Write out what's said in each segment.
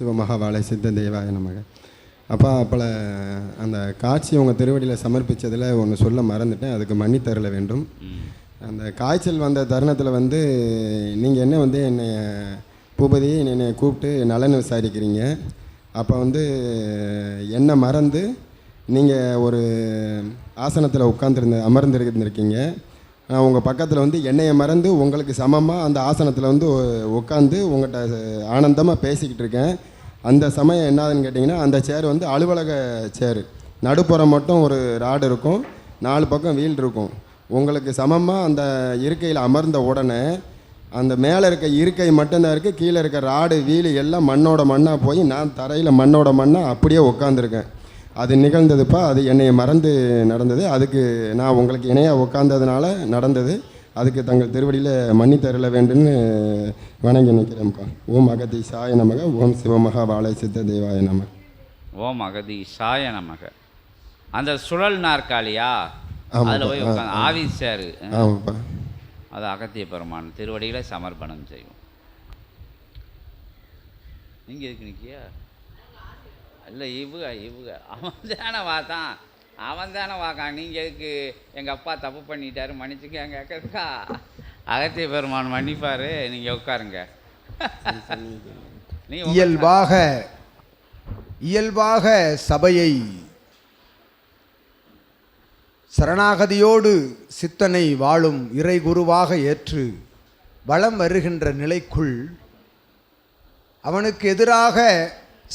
சிவமகா வாழை சித்த தேவாய நமக. அப்பா அப்போல அந்த காட்சி உங்கள் திருவடியில் சமர்ப்பித்ததில் ஒன்று சொல்ல மறந்துட்டேன், அதுக்கு மன்னித்தருள வேண்டும். அந்த காய்ச்சல் வந்த தருணத்தில் நீங்கள் என்ன என்னை பூபதி என்னை கூப்பிட்டு நலன் விசாரிக்கிறீங்க. அப்போ என்னை மறந்து நீங்கள் ஒரு ஆசனத்தில் அமர்ந்திருக்கீங்க. நான் உங்கள் பக்கத்தில் என்னையை மறந்து உங்களுக்கு சமமாக அந்த ஆசனத்தில் உட்காந்து உங்கள்கிட்ட ஆனந்தமாக பேசிக்கிட்டு இருக்கேன். அந்த சமயம் என்னதுன்னு கேட்டிங்கன்னா, அந்த சேர் அலுவலக சேரு, நடுப்புறம் மட்டும் ஒரு ராடு இருக்கும், 4 பக்கம் வீல் இருக்கும். உங்களுக்கு சமமாக அந்த இருக்கையில் அமர்ந்த உடனே அந்த மேலே இருக்க இருக்கை மட்டும்தான் இருக்குது, கீழே இருக்க ராடு வீல் எல்லாம் மண்ணோட மண்ணாக போய் நான் தரையில் மண்ணோட மண்ணாக அப்படியே உட்காந்துருக்கேன். அது நிகழ்ந்ததுப்பா, அது என்னை மறந்து நடந்தது. அதுக்கு நான் உங்களுக்கு இணையாக உட்காந்ததுனால நடந்தது. அதுக்கு தங்கள் திருவடியில் மன்னித்தருள வேண்டும்னு வணங்கி நிற்கிறேன்ப்பா. ஓம் அகதீசாய நமக. ஓம் சிவமகா வாழை சித்த தேவாய நமக. ஓம் அகதீசாய நமக. அந்த சுழல் நாற்காலியா, அதில் போய் உட்காந்து ஆஃபீஸ் சேரு. ஆமாப்பா, அது அகத்திய பெருமான் திருவடிகளை சமர்ப்பணம் செய்வோம். நீங்கள் எதுக்கு நிற்கியா? இல்லை இவுக அவன் தானே வாக்கான். நீங்கள் எதுக்கு எங்கள் அப்பா தப்பு பண்ணிட்டாரு மன்னிச்சுக்கங்க கேட்கறதுக்கா? அகத்திய பெருமான் மன்னிப்பார், நீங்கள் உட்காருங்க. இயல்பாக சபையை சரணாகதியோடு சித்தனை வாழும் இறை குருவாக ஏற்று வலம் வருகின்ற நிலைக்குள் அவனுக்கு எதிராக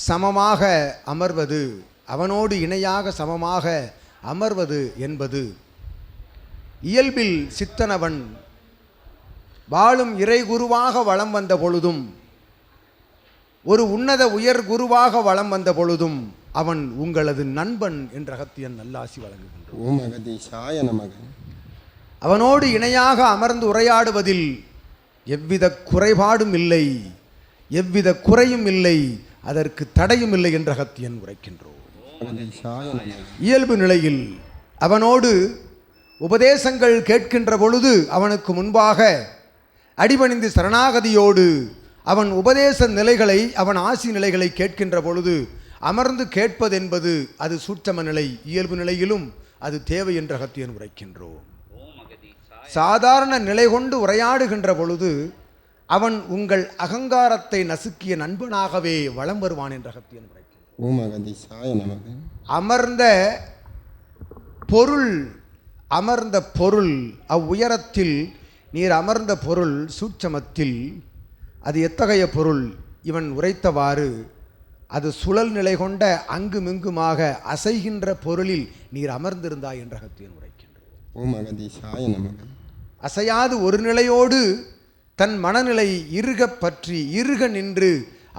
சமமாக அமர்வது, அவனோடு இணையாக சமமாக அமர்வது என்பது இயல்பில் சித்தனவன் வாழும் இறை குருவாக வலம் வந்த பொழுதும், ஒரு உன்னத உயர் குருவாக வலம் வந்த பொழுதும் அவன் உங்களது நண்பன் என்ற அகத்தியன் நல்லாசி வழங்குகின்றான். அவனோடு இணையாக அமர்ந்து உரையாடுவதில் எவ்வித குறைபாடும் இல்லை, எவ்வித குறையும் இல்லை, அதற்கு தடையும் இல்லை என்ற அகத்தியன் உரைக்கின்றோம். இயல்பு நிலையில் அவனோடு உபதேசங்கள் கேட்கின்ற பொழுது அவனுக்கு முன்பாக அடிபணிந்து சரணாகதியோடு அவன் உபதேச நிலைகளை, அவன் ஆசி நிலைகளை கேட்கின்ற பொழுது அமர்ந்து கேட்பது என்பது அது சூட்சம நிலை. இயல்பு நிலையிலும் அது தேவை என்ற அகத்தியன் உரைக்கின்றோம். சாதாரண நிலை கொண்டு உரையாடுகின்ற பொழுது அவன் உங்கள் அகங்காரத்தை நசுக்கிய நண்பனாகவே வலம் வருவான் என்ற அகத்தியன் உரைக்கின்றோம். அமர்ந்த பொருள் அவ்வுயரத்தில் நீர் அமர்ந்த பொருள் சூட்சமத்தில் அது எத்தகைய பொருள்? இவன் உரைத்தவாறு அது சுழல் நிலை கொண்ட அங்குமிங்குமாக அசைகின்ற பொருளில் நீர் அமர்ந்திருந்தாய் என்ற அகத்தியன் உரைக்கின்றோம். அசையாது ஒரு நிலையோடு தன் மனநிலை இறுக பற்றி இறுக நின்று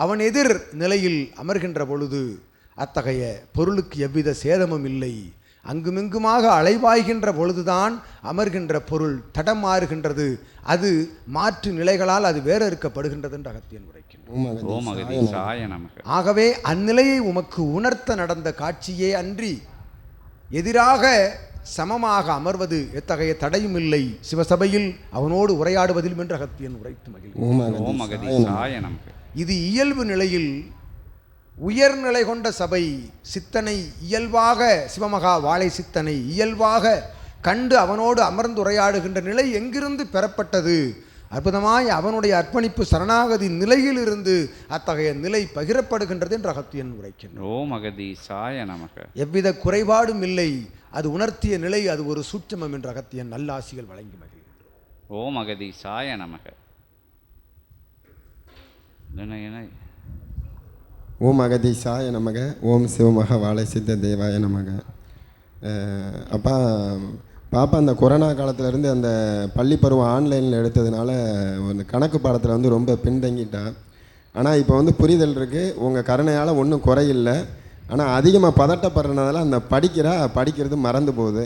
அவன் எதிர் நிலையில் அமர்கின்ற பொழுது அத்தகைய பொருளுக்கு எவ்வித சேதமும் இல்லை. அங்குமிங்குமாக அலைவாய்கின்ற பொழுதுதான் அமர்கின்ற பொருள் தடமாறுகின்றது, அது மாற்று நிலைகளால் அது வேற இருக்கப்படுகின்றது என்று அகத்தியன் உரைக்கின்றோம். ஆகவே அந்நிலையை உமக்கு உணர்த்த நடந்த காட்சியே அன்றி எதிராக சமமாக அமர்வது எத்தகைய தடையும் இல்லை. சிவசபையில் அவனோடு உரையாடுவதிலும் என்று அகத்தியன் உரைத்து மகிழ்ச்சி. இது இயல்பு நிலையில் உயர்நிலை கொண்ட சபை சித்தனை இயல்பாக, சிவமகா வாழை சித்தனை இயல்பாக கண்டு அவனோடு அமர்ந்து உரையாடுகின்ற நிலை எங்கிருந்து பெறப்பட்டது? அற்புதமாய் அவனுடைய அர்ப்பணிப்பு சரணாகதி நிலையிலிருந்து அத்தகைய நிலை பகிரப்படுகின்றது என்று அகத்தியன் உரைக்கின்றோம். எவ்வித குறைபாடும் இல்லை, அது உணர்த்திய நிலை, அது ஒரு சூட்சமம் என்ற அகத்தியன் நல்லாசிகள் வழங்கி மகிழ்கின்றோம். ஓம் அகதீசாய நமக. ஓம் அகதீசாய நமக. ஓம் சிவமகா வாழை சித்த தேவாய நமக. அப்பா பாப்பா அந்த கொரோனா காலத்திலேருந்து அந்த பள்ளி பருவம் ஆன்லைனில் எடுத்ததுனால ஒரு கணக்கு பாடத்தில் ரொம்ப பின்தங்கிட்டான். ஆனால் இப்போ புரிதல் இருக்குது, உங்கள் கருணையால் ஒன்றும் குறையில்லை. ஆனால் அதிகமாக பதட்டப்படுறதுனால அந்த படிக்கிறது மறந்து போகுது.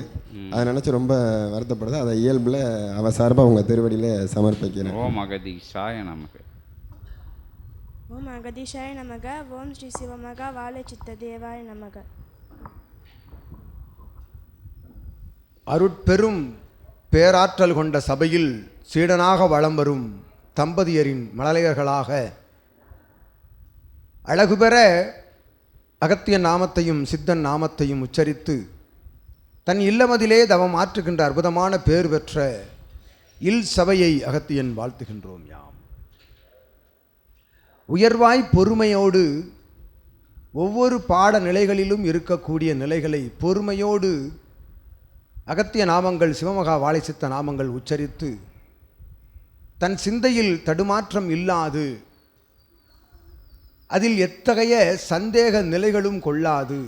அதை நினச்சி ரொம்ப வருத்தப்படுது. அதை இயல்பில் அவ சார்பாக உங்கள் திருவடியில் சமர்ப்பிக்கிறேன். ஓம் அகதீசாய நமக. ஓம் அகதீசாய நமக. ஓம் ஸ்ரீ சிவமகா வாழை சித்த தேவாய நமக. அருட்பெரும் பேராற்றல் கொண்ட சபையில் சீடனாக வலம் வரும் தம்பதியரின் மழலையர்களாக அழகு பெற அகத்தியன் நாமத்தையும் சித்தன் நாமத்தையும் உச்சரித்து தன் இல்லமதிலே தவம் ஆற்றுகின்ற அற்புதமான பேர் பெற்ற இல் சபையை அகத்தியன் வாழ்த்துகின்றோம் யாம். உயர்வாய் பொறுமையோடு ஒவ்வொரு பாட நிலைகளிலும் இருக்கக்கூடிய நிலைகளை பொறுமையோடு அகத்திய நாமங்கள் சிவமகா வாழைச்சித்த நாமங்கள் உச்சரித்து தன் சிந்தையில் தடுமாற்றம் இல்லாது அதில் எத்தகைய சந்தேக நிலைகளும் கொள்ளாது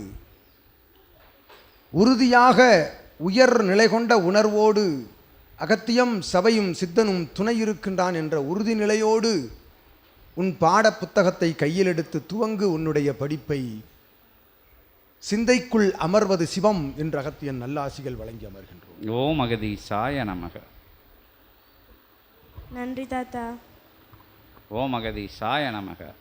உறுதியாக உயர் நிலை கொண்ட உணர்வோடு அகத்தியம் சபையும் சித்தனும் துணை இருக்கின்றான் என்ற உறுதி நிலையோடு உன் பாட புத்தகத்தை கையில் எடுத்து துவங்கு உன்னுடைய படிப்பை. சிந்தைக்குள் அமர்வது சிவம் என்று அகத்தியன் நல்லாசிகள் வழங்கி அமர்கின்றோம். ஓம் அகதீசாய நமக. நன்றி தாத்தா. ஓம் அகதீசாய நமக.